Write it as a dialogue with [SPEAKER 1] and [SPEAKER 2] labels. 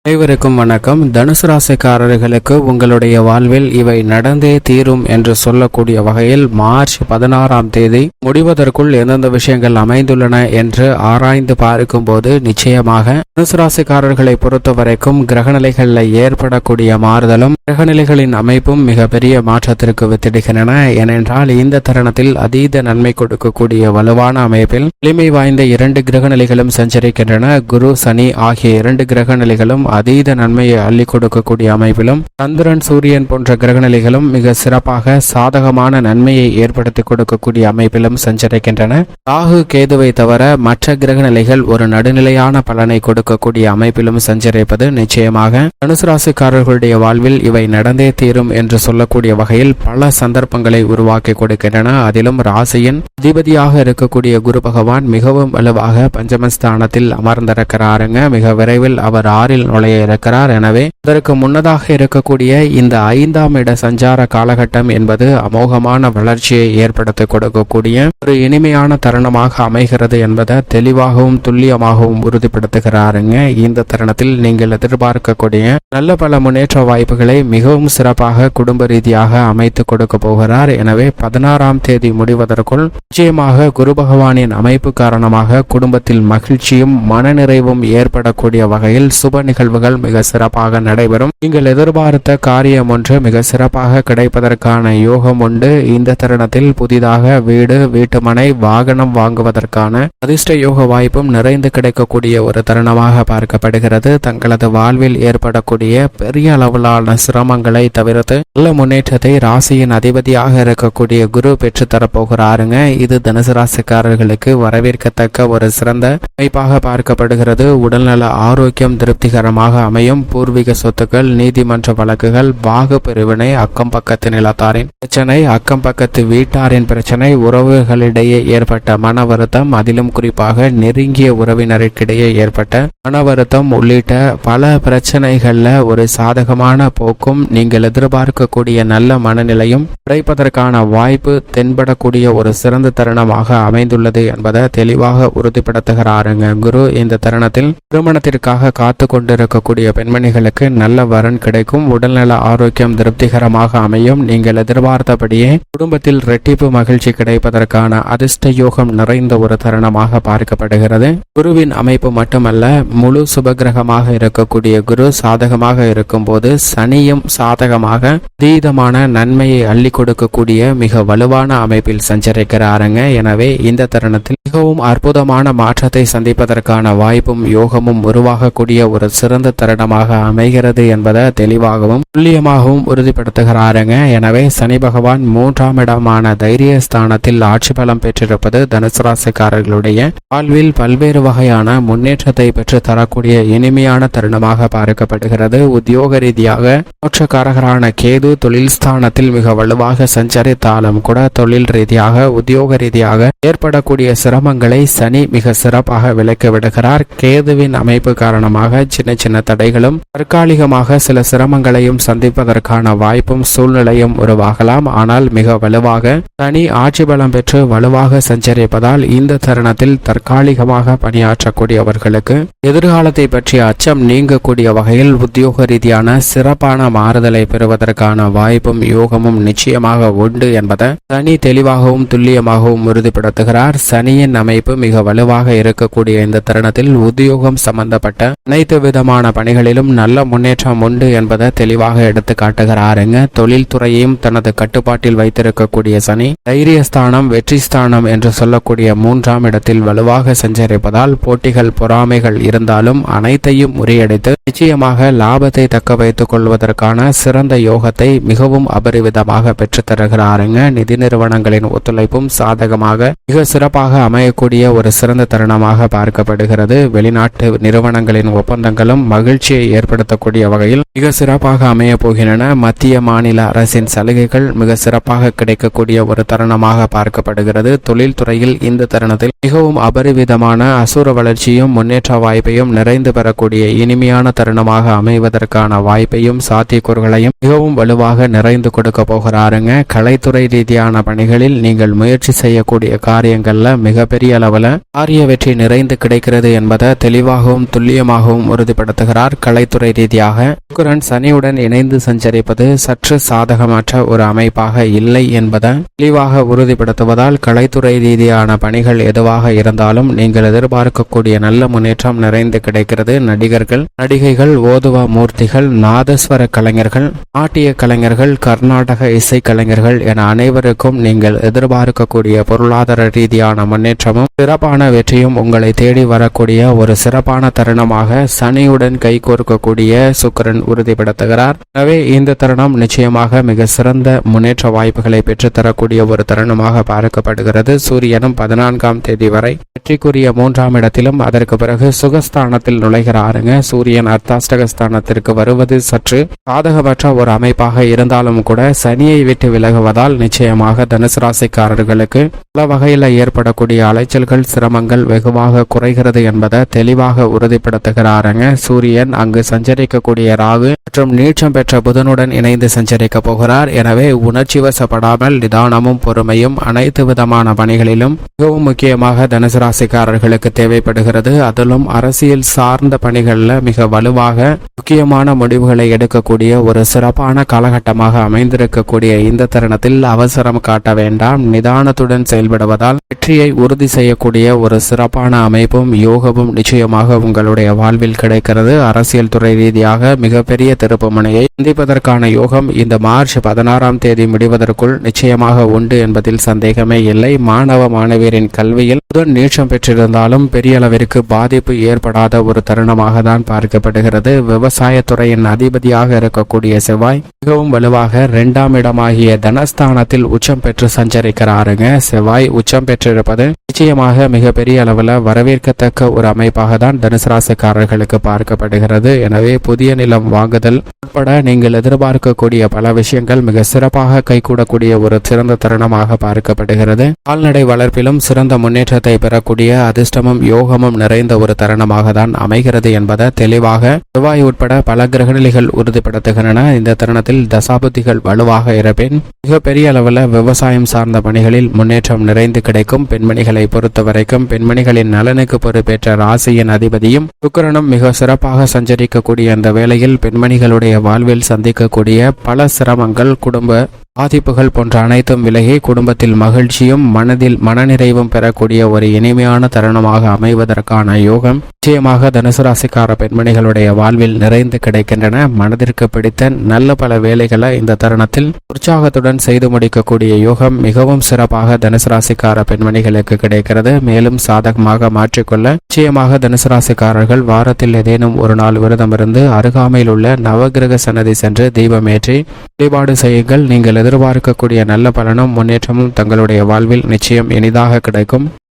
[SPEAKER 1] அனைவருக்கும் வணக்கம். தனுசு ராசிக்காரர்களுக்கு உங்களுடைய வாழ்வில் இவை நடந்தே தீரும் என்று சொல்லக்கூடிய வகையில் மார்ச் 16ஆம் தேதி முடிவதற்குள் எந்தெந்த விஷயங்கள் அமைந்துள்ளன என்று ஆராய்ந்து பார்க்கும் போது நிச்சயமாக தனுசு ராசிக்காரர்களை பொறுத்த வரைக்கும் கிரகநிலைகளில் ஏற்படக்கூடிய மாறுதலும் கிரகநிலைகளின் அமைப்பும் மிகப்பெரிய மாற்றத்திற்கு வித்திடுகின்றன. ஏனென்றால் இந்த தருணத்தில் அதீத நன்மை கொடுக்கக்கூடிய வலுவான அமைப்பில் எளிமை வாய்ந்த 2 கிரகநிலைகளும் சஞ்சரிக்கின்றன. குரு சனி ஆகிய 2 கிரகநிலைகளும் அதீத நன்மையை அள்ளி கொடுக்கக்கூடிய அமைப்பிலும் சந்திரன் சூரியன் போன்ற கிரகநிலைகளும் மிக சிறப்பாக சாதகமான நன்மையை ஏற்படுத்தி கொடுக்கக்கூடிய அமைப்பிலும் சஞ்சரிக்கின்றன. ராகு கேதுவை தவிர மற்ற கிரகநிலைகள் ஒரு நடுநிலையான பலனை கொடுக்கக்கூடிய அமைப்பிலும் சஞ்சரிப்பது நிச்சயமாக தனுசு ராசிக்காரர்களுடைய வாழ்வில் இவை நடந்தே தீரும் என்று சொல்லக்கூடிய வகையில் பல சந்தர்ப்பங்களை உருவாக்கி கொடுக்கின்றன. அதிலும் ராசியின் அதிபதியாக இருக்கக்கூடிய குரு பகவான் மிகவும் வலுவாக பஞ்சமஸ்தானத்தில் அமர்ந்திருக்கிறாருங்க. மிக விரைவில் அவர் 6இல் நுழைய இருக்கிறார். எனவே அதற்கு முன்னதாக இருக்கக்கூடிய இந்த 5ஆம் இட சஞ்சார காலகட்டம் என்பது அமோகமான வளர்ச்சியை ஏற்படுத்தி கொடுக்கக்கூடிய ஒரு இனிமையான தருணமாக அமைகிறது என்பதை தெளிவாகவும் துல்லியமாகவும் உறுதிப்படுத்துகிறாருங்க. இந்த தருணத்தில் நீங்கள் எதிர்பார்க்கக்கூடிய நல்ல பல முன்னேற்ற வாய்ப்புகளை மிகவும் சிறப்பாக குடும்ப ரீதியாக அமைத்து கொடுக்க போகிறார். எனவே 16ஆம் தேதி முடிவதற்குள் நிச்சயமாக குரு பகவானின் அமைப்பு காரணமாக குடும்பத்தில் மகிழ்ச்சியும் மனநிறைவும் ஏற்படக்கூடிய வகையில் சுப நிகழ்வுகள் மிக சிறப்பாக நடைபெறும். நீங்கள் எதிர்பார்த்த காரியம் ஒன்று மிக சிறப்பாக கிடைப்பதற்கான யோகம் உண்டு. இந்த தருணத்தில் புதிதாக வீடு, வீட்டுமனை, வாகனம் வாங்குவதற்கான அதிர்ஷ்ட யோக வாய்ப்பும் நிறைந்து கிடைக்கக்கூடிய ஒரு தருணமாக பார்க்கப்படுகிறது. தங்களது வாழ்வில் ஏற்படக்கூடிய பெரிய அளவிலான சிரமங்களை தவிர்த்து நல்ல முன்னேற்றத்தை ராசியின் அதிபதியாக இருக்கக்கூடிய குரு பெற்று தரப்போகிறாருங்க. இது தனுசு ராசிக்காரர்களுக்கு வரவேற்கத்தக்க ஒரு சிறந்த அமைப்பாக பார்க்கப்படுகிறது. உடல்நல ஆரோக்கியம் திருப்திகரமாக அமையும். பூர்வீக சொத்துக்கள், நீதிமன்ற வழக்குகள், பாகு பிரிவினை, அக்கம் பக்கத்து நிலத்தாரின் பிரச்சனை, அக்கம் பக்கத்து வீட்டாரின் பிரச்சனை, உறவுகளிடையே ஏற்பட்ட மன வருத்தம், அதிலும் குறிப்பாக நெருங்கிய உறவினருக்கிடையே ஏற்பட்ட மன வருத்தம் உள்ளிட்ட பல பிரச்சனைகள்ல ஒரு சாதகமான போக்கும் நீங்கள் எதிர்பார்க்கக்கூடிய நல்ல மனநிலையும் கிடைப்பதற்கான வாய்ப்பு தென்படக்கூடிய ஒரு சிறந்த தருணமாக அமைந்துள்ளது என்பதை தெளிவாக உறுதிப்படுத்துகிறாருங்க குரு. இந்த தருணத்தில் திருமணத்திற்காக காத்து கொண்டிருக்கக்கூடிய பெண்மணிகளுக்கு நல்ல வரன் கிடைக்கும். உடல்நல ஆரோக்கியம் திருப்திகரமாக அமையும். நீங்கள் எதிர்பார்த்தபடியே குடும்பத்தில் இரட்டிப்பு மகிழ்ச்சி கிடைப்பதற்கான அதிர்ஷ்ட யோகம் நிறைந்த ஒரு தருணமாக பார்க்கப்படுகிறது. குருவின் அமைப்பு மட்டுமல்ல, முழு சுபகிரகமாக இருக்கக்கூடிய குரு சாதகமாக இருக்கும் போது சனியும் சாதகமாக அதீதமான நன்மையை அள்ளி கொடுக்கக்கூடிய மிக வலுவான அமைப்பில் சஞ்சரிக்கிறாருங்க. எனவே இந்த தருணத்தில் மிகவும் அற்புதமான மாற்றத்தை சந்திப்பதற்கான வாய்ப்பும் யோகமும் உருவாகக்கூடிய ஒரு சிறந்த தருணமாக அமைகிறது என்பதை தெளிவாகவும் துல்லியமாகவும் உறுதிப்படுத்துகிறாருங்க. எனவே சனி பகவான் 3ஆம் இடமான தைரிய ஸ்தானத்தில் ஆட்சி பலம் பெற்றிருப்பது தனுசு ராசிக்காரர்களுடைய வாழ்வில் பல்வேறு வகையான முன்னேற்றத்தை பெற்று தரக்கூடிய இனிமையான தருணமாக பார்க்கப்படுகிறது. உத்தியோக ரீதியாக மோட்சக்காரகரான கேது தொழில் ஸ்தானத்தில் மிக வலுவாக சஞ்சரித்தாலும் கூட தொழில் ரீதியாக உத்தியோக ரீதியாக ஏற்படக்கூடிய சிரமங்களை சனி மிக சிறப்பாக விலக்கி விடுகிறார். கேதுவின் அமைப்பு காரணமாக சின்ன சின்ன தடைகளும் தற்காலிகமாக சில சிரமங்களையும் சந்திப்பதற்கான வாய்ப்பும் சூழ்நிலையும் உருவாகலாம். ஆனால் மிக வலுவாக சனி ஆட்சி பலம் பெற்று வலுவாக சஞ்சரிப்பதால் இந்த தருணத்தில் தற்காலிகமாக பணியாற்றக்கூடியவர்களுக்கு எதிர்காலத்தை பற்றிய அச்சம் நீங்கக்கூடிய வகையில் உத்தியோக ரீதியான சிறப்பான மாறுதலை பெறுவதற்கான வாய்ப்பும் யோகமும் நிச்சயமாக உண்டு என்பதை சனி தெளிவாகவும் துல்லியமாகவும் உறுதிப்படுத்துகிறார். சனியின் அமைப்பு மிக வலுவாக இருக்கக்கூடிய இந்த தருணத்தில் உத்தியோகம் சம்பந்தப்பட்ட அனைத்து விதமான பணிகளிலும் நல்ல முன்னேற்றம் உண்டு என்பதை தெளிவாக எடுத்து காட்டுகிறாருங்க. தொழில் துறையையும் தனது கட்டுப்பாட்டில் வைத்திருக்கக்கூடிய சனி தைரியஸ்தானம், வெற்றி ஸ்தானம் என்று சொல்லக்கூடிய 3ஆம் இடத்தில் வலுவாக சஞ்சரிப்பதால் போட்டிகள், பொறாமைகள் இருந்தாலும் அனைத்தையும் முறியடித்து நிச்சயமாக லாபத்தை தக்க வைத்துக் கொள்வதற்கான சிறந்த யோகத்தை மிகவும் அபரிவிதமாக பெற்று தருகிறாருங்க. நிதி நிறுவனங்களின் ஒத்துழைப்பும் சாதகமாக மிக சிறப்பாக அமையக்கூடிய ஒரு சிறந்த தருணமாக பார்க்கப்படுகிறது. வெளிநாட்டு நிறுவனங்களின் ஒப்பந்தங்களும் மகிழ்ச்சியை ஏற்படுத்தக்கூடிய வகையில் மிக சிறப்பாக அமைய போகின்றன. மத்திய மாநில அரசின் சலுகைகள் மிக சிறப்பாக கிடைக்கக்கூடிய ஒரு தருணமாக பார்க்கப்படுகிறது. தொழில் துறையில் இந்த தருணத்தில் மிகவும் அபரிவிதமான அசுர வளர்ச்சியும் முன்னேற்ற வாய்ப்பையும் நிறைந்து பெறக்கூடிய இனிமையான தருணமாக அமைவதற்கான வாய்ப்பையும் சாத்தியக்கூறுகளையும் மிகவும் வலுவாக நிறைந்து கொடுக்க போகிறாருங்க. கலைத்துறை ரீதியான பணிகளில் நீங்கள் முயற்சி செய்யக்கூடிய காரியங்கள்ல மிகப்பெரிய அளவில் காரிய வெற்றி நிறைந்து கிடைக்கிறது என்பதை தெளிவாகவும் துல்லியமாகவும் உறுதிப்படுத்த உறுதிப்படுத்துகிறார். கலைத்துறை ரீதியாக சுக்கிரன் சனியுடன் இணைந்து சஞ்சரிப்பது சற்று சாதகமற்ற ஒரு அமைப்பாக இல்லை என்பதை தெளிவாக உறுதிப்படுத்துவதால் கலைத்துறை ரீதியான பணிகள் எதுவாக இருந்தாலும் நீங்கள் எதிர்பார்க்கக்கூடிய நல்ல முன்னேற்றம் நிறைந்து கிடைக்கிறது. நடிகர்கள், நடிகைகள், ஓதுவா மூர்த்திகள், நாதஸ்வர கலைஞர்கள், நாட்டிய கலைஞர்கள், கர்நாடக இசை கலைஞர்கள் என அனைவருக்கும் நீங்கள் எதிர்பார்க்கக்கூடிய பொருளாதார ரீதியான முன்னேற்றமும் சிறப்பான வெற்றியும் உங்களை தேடி வரக்கூடிய ஒரு சிறப்பான தருணமாக சனியுடன் கைகோர்க்கக்கூடிய சுக்கிரன் உறுதிப்படுத்துகிறார். எனவே இந்த தருணம் நிச்சயமாக மிக சிறந்த முன்னேற்ற வாய்ப்புகளை பெற்றுத்தரக்கூடிய ஒரு தருணமாக பார்க்கப்படுகிறது. சூரியனும் 14ஆம் தேதி வரை வெற்றிக்குரிய 3ஆம் இடத்திலும் அதற்கு பிறகு சுகஸ்தானத்தில் நுழைகிறாருங்க. சூரியன் அர்த்தாஷ்டகஸ்தானத்திற்கு வருவது சற்று சாதகமற்ற ஒரு அமைப்பாக இருந்தாலும் கூட சனியை விட்டு விலகுவதால் நிச்சயமாக தனுசு ராசிக்காரர்களுக்கு பல வகையில் ஏற்படக்கூடிய அலைச்சல்கள், சிரமங்கள் வெகுவாக குறைகிறது என்பதை தெளிவாக உறுதிப்படுத்துகிறாருங்க. சூரியன் அங்கு சஞ்சரிக்கக்கூடிய ராகு மற்றும் நீச்சம் பெற்ற புதனுடன் இணைந்து சஞ்சரிக்க போகிறார். எனவே உணர்ச்சி வசப்படாமல் நிதானமும் பொறுமையும் அனைத்து விதமான பணிகளிலும் மிகவும் முக்கியமாக தனுசு ராசிக்காரர்களுக்கு தேவைப்படுகிறது. அதிலும் அரசியல் சார்ந்த பணிகளில் மிக வலுவாக முக்கியமான முடிவுகளை எடுக்கக்கூடிய ஒரு சிறப்பான காலகட்டமாக அமைந்திருக்கக்கூடிய இந்த தருணத்தில் அவசரம் காட்ட வேண்டாம். நிதானத்துடன் செயல்படுவதால் வெற்றியை உறுதி செய்யக்கூடிய ஒரு சிறப்பான அமைப்பும் யோகமும் நிச்சயமாக உங்களுடைய வாழ்வில் கிடைக்கிறது. அரசியல் துறை ரீதியாக மிகப்பெரிய திருப்பு முனையை சந்திப்பதற்கான யோகம் இந்த மார்ச் 16ஆம் தேதி முடிவதற்குள் நிச்சயமாக உண்டு என்பதில் சந்தேகமே இல்லை. மாணவ மாணவியரின் கல்வியில் புதன் நீச்சம் பெற்றிருந்தாலும் பெரிய அளவிற்கு பாதிப்பு ஏற்படாத ஒரு தருணமாக தான் பார்க்கப்படுகிறது. விவசாயத்துறையின் அதிபதியாக இருக்கக்கூடிய செவ்வாய் மிகவும் வலுவாக 2ஆம் இடமாகிய தனஸ்தானத்தில் உச்சம் பெற்று சஞ்சரிக்கிறாருங்க. செவ்வாய் உச்சம் பெற்றிருப்பது நிச்சயமாக மிகப்பெரிய அளவில் வரவேற்கத்தக்க ஒரு அமைப்பாக தான் தனுசு ராசிக்காரர்களுக்கு பார்க்கப்படுகிறது. எனவே புதிய நிலம் வாங்குதல் உட்பட நீங்கள் எதிர்பார்க்கக்கூடிய பல விஷயங்கள் மிக சிறப்பாக கைகூடக்கூடிய ஒரு சிறந்த தருணமாக பார்க்கப்படுகிறது. கால்நடை வளர்ப்பிலும் சிறந்த முன்னேற்றத்தை பெறக்கூடிய அதிர்ஷ்டமும் யோகமும் நிறைந்த ஒரு தருணமாக தான் அமைகிறது என்பதை தெளிவாக செவ்வாய் உட்பட பல கிரகநிலைகள் உறுதிப்படுத்துகின்றன. இந்த தருணத்தில் தசாபுத்திகள் வலுவாக இருப்பின் மிகப்பெரிய அளவில் விவசாயம் சார்ந்த பணிகளில் முன்னேற்றம் நிறைந்து கிடைக்கும். பெண்மணிகளை பொறுத்த வரைக்கும் பெண்மணிகளின் நலனுக்கு பொறுப்பேற்ற ராசியின் அதிபதியும் சுக்கிரனும் மிக சிறப்பாக சஞ்சரிக்கக்கூடிய அந்த வேளையில் பெண்மணிகளுடைய வாழ்வில் சந்திக்கக்கூடிய பல சிரமங்கள், குடும்ப பாதிப்புகள் போன்ற அனைத்தும் விலகி குடும்பத்தில் மகிழ்ச்சியும் மனதில் மனநிறைவும் பெறக்கூடிய ஒரு இனிமையான தருணமாக அமைவதற்கான யோகம் நிச்சயமாக தனுசு ராசிக்கார பெண்மணிகளுடைய வாழ்வில் நிறைந்து கிடைக்கின்றன. மனதிற்கு பிடித்த நல்ல பல வேலைகளை இந்த தருணத்தில் உற்சாகத்துடன் செய்து முடிக்கக்கூடிய யோகம் மிகவும் சிறப்பாக தனுசு ராசிக்கார பெண்மணிகளுக்கு கிடைக்கிறது. மேலும் சாதகமாக மாற்றிக்கொள்ள நிச்சயமாக தனுசு ராசிக்காரர்கள் வாரத்தில் ஏதேனும் ஒரு நாள் விரதம் இருந்து அருகாமையில் உள்ள நவகிரக சன்னதி சென்று தீபமேற்றி வழிபாடு செய்யுங்கள். நீங்கள் எதிர்பார்க்கக்கூடிய நல்ல பலனும் முன்னேற்றமும் தங்களுடைய வாழ்வில் நிச்சயம் இனிதாக கிடைக்கும்.